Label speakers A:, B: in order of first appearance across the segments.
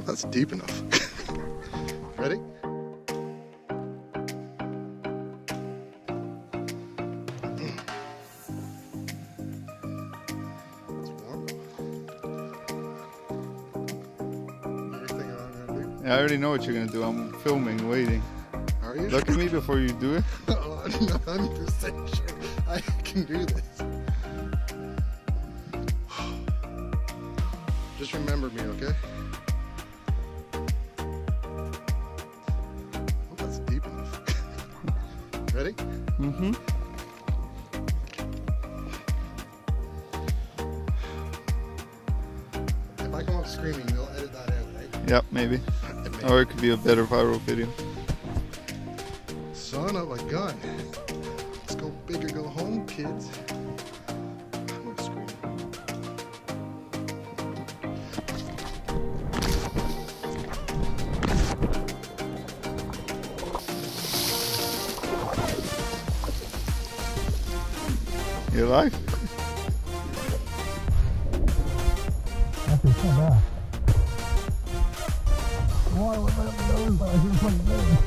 A: Hope that's deep enough. Ready? It's warm. Everything I'm gonna do.
B: I already know what you're gonna do. I'm filming, waiting.
A: Are you?
B: Look at me before you do it.
A: Oh, I'm not 100% sure I can do this. Just remember me, okay? Hope that's deep enough. Ready?
B: Mm-hmm.
A: If I come up screaming, they'll edit that out, right?
B: Yep, maybe. Or it could be a better viral video.
A: Son of a gun. Let's go big or go home, kids. I'm gonna scream.
B: You like?
C: Actually, it's not bad. Water went right up the nose, but I didn't put it there.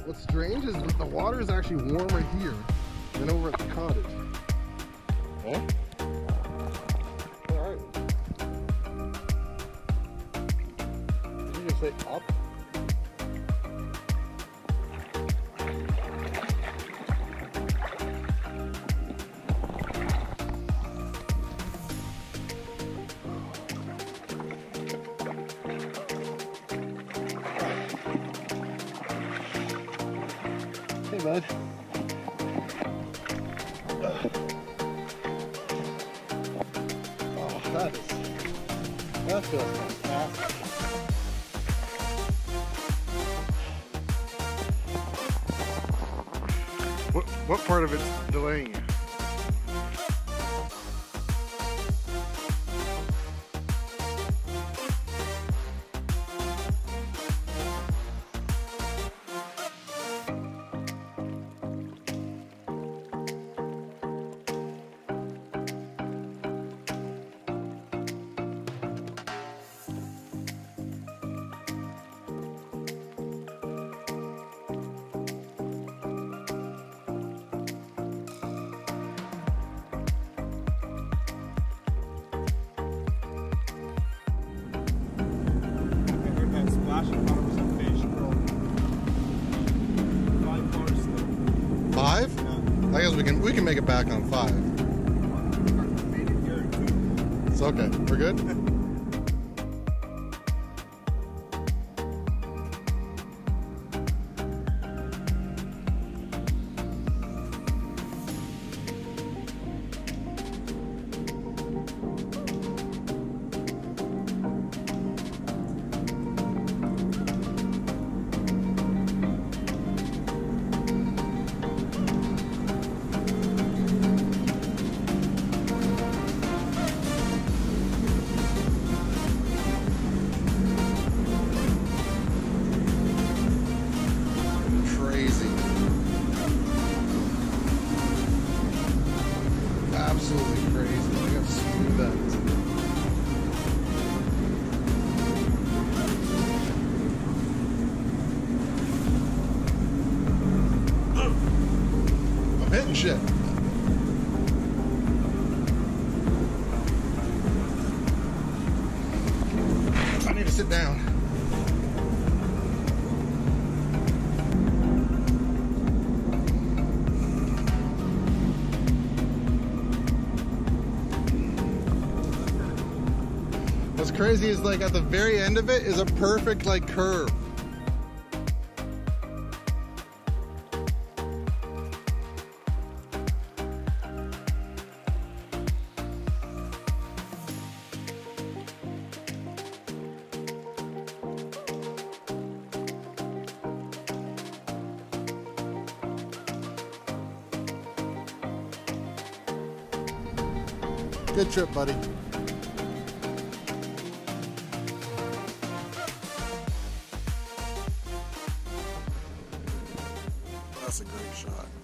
A: What's strange is that the water is actually warmer here than over at the cottage. Oh? Alright. Did you just say up? Hey, bud. Oh, that feels fantastic. What part of it's delaying you? Five? I guess we can make it back on 5. It's okay. We're good? Absolutely crazy. Look how smooth that is. I'm hitting shit. I need to sit down. What's crazy is like at the very end of it is a perfect like curve. Good trip, buddy. That's a great shot.